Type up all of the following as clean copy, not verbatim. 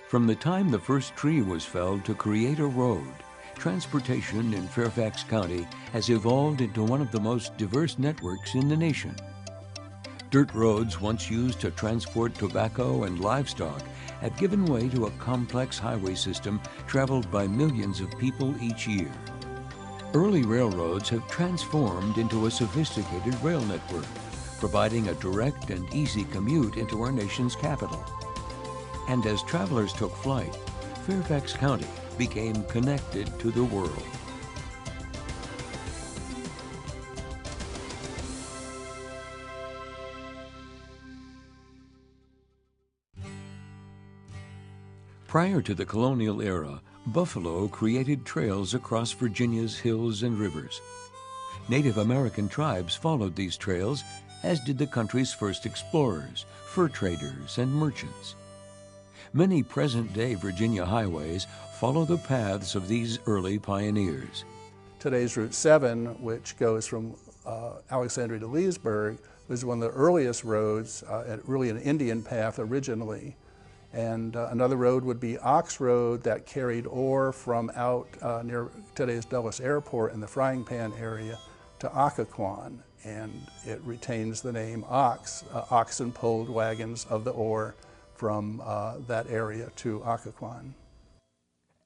From the time the first tree was felled to create a road, transportation in Fairfax County has evolved into one of the most diverse networks in the nation. Dirt roads once used to transport tobacco and livestock have given way to a complex highway system traveled by millions of people each year. Early railroads have transformed into a sophisticated rail network, providing a direct and easy commute into our nation's capital. And as travelers took flight, Fairfax County became connected to the world. Prior to the colonial era, buffalo created trails across Virginia's hills and rivers. Native American tribes followed these trails, as did the country's first explorers, fur traders, and merchants. Many present-day Virginia highways follow the paths of these early pioneers. Today's Route 7, which goes from Alexandria to Leesburg, was one of the earliest roads, really an Indian path originally. And another road would be Ox Road that carried ore from out near today's Dulles Airport in the Frying Pan area to Occoquan. And it retains the name Ox. Oxen pulled wagons of the ore from that area to Occoquan.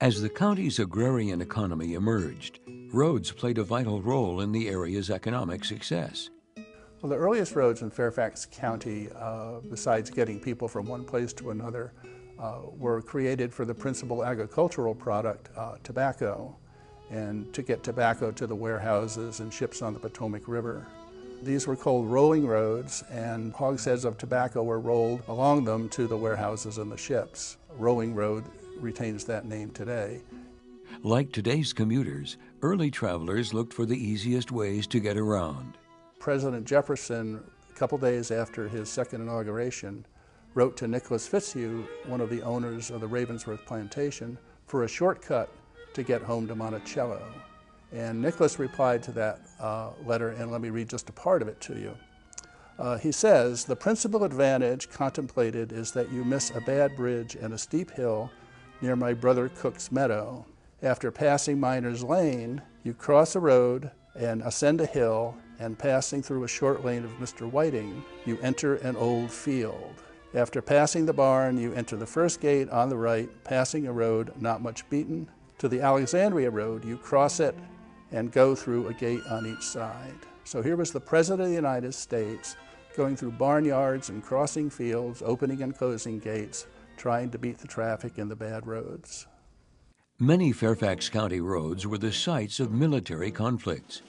As the county's agrarian economy emerged, roads played a vital role in the area's economic success. Well, the earliest roads in Fairfax County, besides getting people from one place to another, were created for the principal agricultural product, tobacco, and to get tobacco to the warehouses and ships on the Potomac River. These were called rolling roads, and hogsheads of tobacco were rolled along them to the warehouses and the ships. Rolling road retains that name today. Like today's commuters, early travelers looked for the easiest ways to get around. President Jefferson, a couple days after his second inauguration, wrote to Nicholas Fitzhugh, one of the owners of the Ravensworth plantation, for a shortcut to get home to Monticello. And Nicholas replied to that letter, and let me read just a part of it to you. He says, "The principal advantage contemplated is that you miss a bad bridge and a steep hill near my brother Cook's meadow. After passing Miner's Lane, you cross a road and ascend a hill, and passing through a short lane of Mr. Whiting, you enter an old field. After passing the barn, you enter the first gate on the right, passing a road not much beaten. To the Alexandria Road, you cross it and go through a gate on each side." So here was the President of the United States going through barnyards and crossing fields, opening and closing gates, trying to beat the traffic in the bad roads. Many Fairfax County roads were the sites of military conflicts.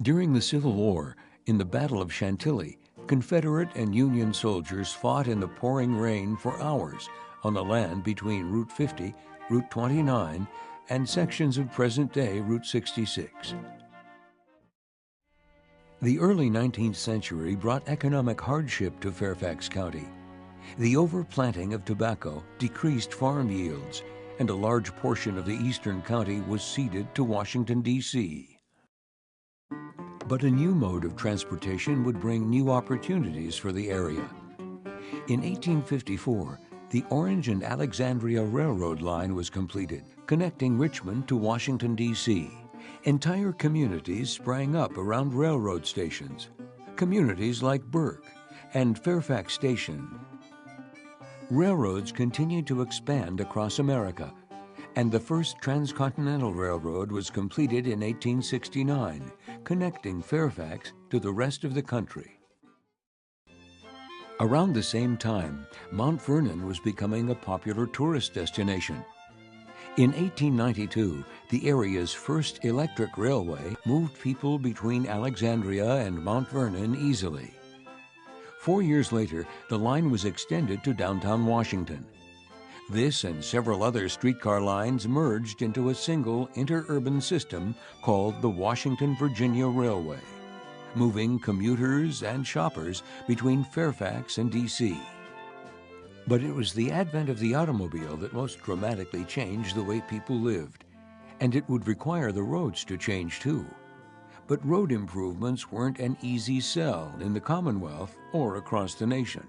During the Civil War, in the Battle of Chantilly, Confederate and Union soldiers fought in the pouring rain for hours on the land between Route 50, Route 29, and sections of present-day Route 66. The early 19th century brought economic hardship to Fairfax County. The overplanting of tobacco decreased farm yields, and a large portion of the eastern county was ceded to Washington, D.C. But a new mode of transportation would bring new opportunities for the area. In 1854, the Orange and Alexandria Railroad line was completed, connecting Richmond to Washington, D.C. Entire communities sprang up around railroad stations, communities like Burke and Fairfax Station. Railroads continued to expand across America, and the first transcontinental railroad was completed in 1869, connecting Fairfax to the rest of the country. Around the same time, Mount Vernon was becoming a popular tourist destination. In 1892, the area's first electric railway moved people between Alexandria and Mount Vernon easily. 4 years later, the line was extended to downtown Washington. This and several other streetcar lines merged into a single interurban system called the Washington, Virginia Railway, moving commuters and shoppers between Fairfax and D.C. But it was the advent of the automobile that most dramatically changed the way people lived, and it would require the roads to change too. But road improvements weren't an easy sell in the Commonwealth or across the nation.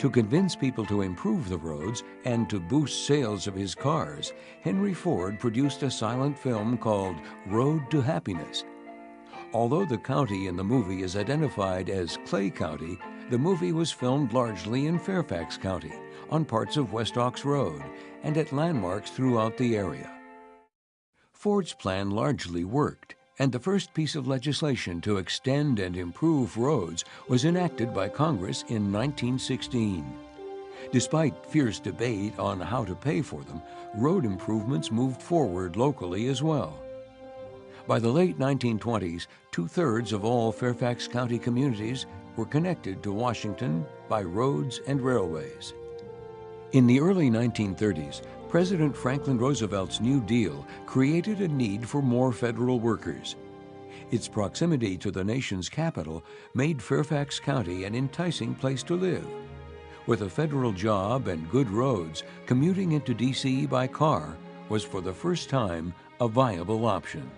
To convince people to improve the roads and to boost sales of his cars, Henry Ford produced a silent film called Road to Happiness. Although the county in the movie is identified as Clay County, the movie was filmed largely in Fairfax County, on parts of West Ox Road, and at landmarks throughout the area. Ford's plan largely worked, and the first piece of legislation to extend and improve roads was enacted by Congress in 1916. Despite fierce debate on how to pay for them, road improvements moved forward locally as well. By the late 1920s, 2/3 of all Fairfax County communities were connected to Washington by roads and railways. In the early 1930s, President Franklin Roosevelt's New Deal created a need for more federal workers. Its proximity to the nation's capital made Fairfax County an enticing place to live. With a federal job and good roads, commuting into D.C. by car was for the first time a viable option.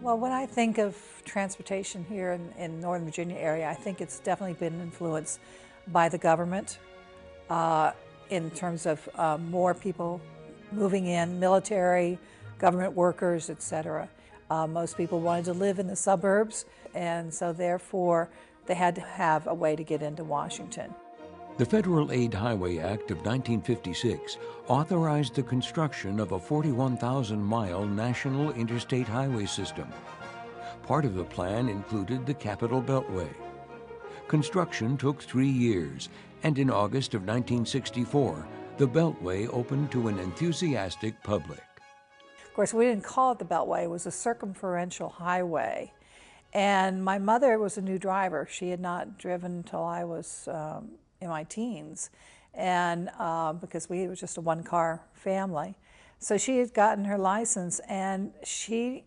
Well, when I think of transportation here in Northern Virginia area, I think it's definitely been influenced by the government in terms of more people moving in, military, government workers, etc. Most people wanted to live in the suburbs, and so therefore they had to have a way to get into Washington. The Federal Aid Highway Act of 1956 authorized the construction of a 41,000-mile national interstate highway system. Part of the plan included the Capitol Beltway. Construction took 3 years, and in August of 1964, the Beltway opened to an enthusiastic public. Of course, we didn't call it the Beltway, it was a circumferential highway. And my mother was a new driver. She had not driven until I was in my teens, and because we was just a one-car family. So she had gotten her license, and she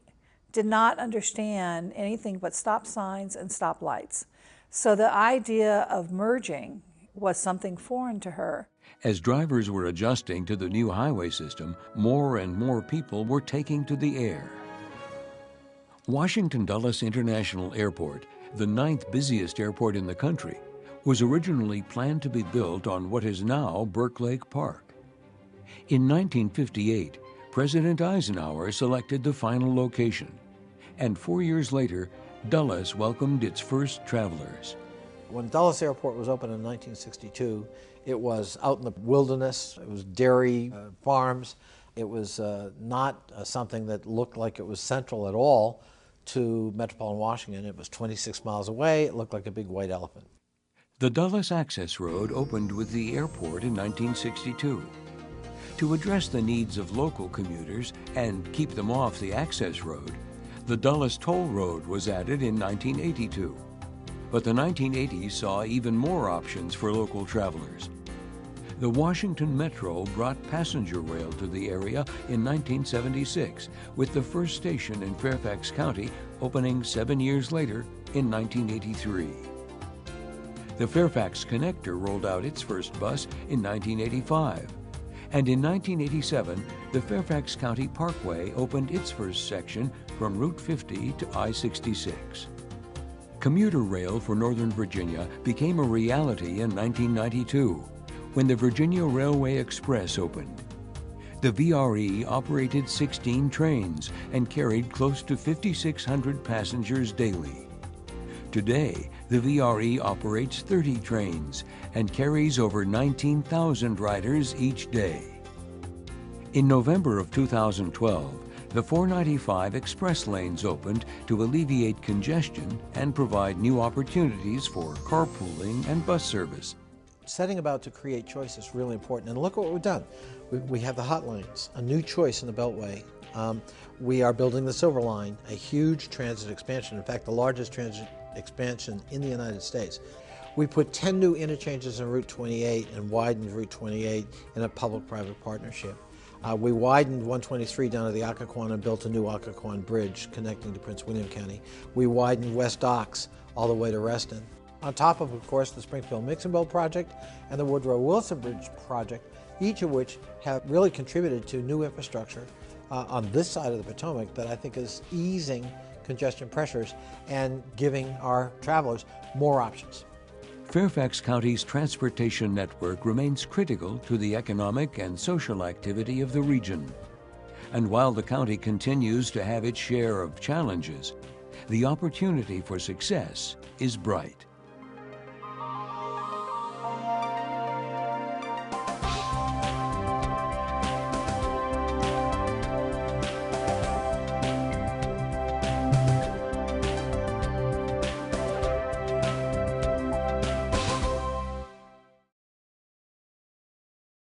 did not understand anything but stop signs and stop lights. So the idea of merging was something foreign to her. As drivers were adjusting to the new highway system, more and more people were taking to the air. Washington Dulles International Airport, the 9th busiest airport in the country, was originally planned to be built on what is now Burke Lake Park. In 1958, President Eisenhower selected the final location, and 4 years later, Dulles welcomed its first travelers. When Dulles Airport was opened in 1962, it was out in the wilderness. It was dairy farms. It was not something that looked like it was central at all to metropolitan Washington. It was 26 miles away. It looked like a big white elephant. The Dulles Access Road opened with the airport in 1962. To address the needs of local commuters and keep them off the access road, the Dulles Toll Road was added in 1982. But the 1980s saw even more options for local travelers. The Washington Metro brought passenger rail to the area in 1976, with the first station in Fairfax County opening 7 years later in 1983. The Fairfax Connector rolled out its first bus in 1985. And in 1987, the Fairfax County Parkway opened its first section from Route 50 to I-66. Commuter rail for Northern Virginia became a reality in 1992, when the Virginia Railway Express opened. The VRE operated 16 trains and carried close to 5,600 passengers daily. Today, the VRE operates 30 trains and carries over 19,000 riders each day. In November of 2012, the 495 express lanes opened to alleviate congestion and provide new opportunities for carpooling and bus service. Setting about to create choice is really important, and look what we've done. We have the hot lanes, a new choice in the Beltway. We are building the Silver Line, a huge transit expansion, in fact the largest transit expansion in the United States. We put 10 new interchanges in Route 28 and widened Route 28 in a public-private partnership. We widened 123 down to the Occoquan and built a new Occoquan Bridge connecting to Prince William County. We widened West Ox all the way to Reston. On top of course, the Springfield-Mixonville project and the Woodrow Wilson Bridge project, each of which have really contributed to new infrastructure on this side of the Potomac that I think is easing congestion pressures and giving our travelers more options. Fairfax County's transportation network remains critical to the economic and social activity of the region. And while the county continues to have its share of challenges, the opportunity for success is bright.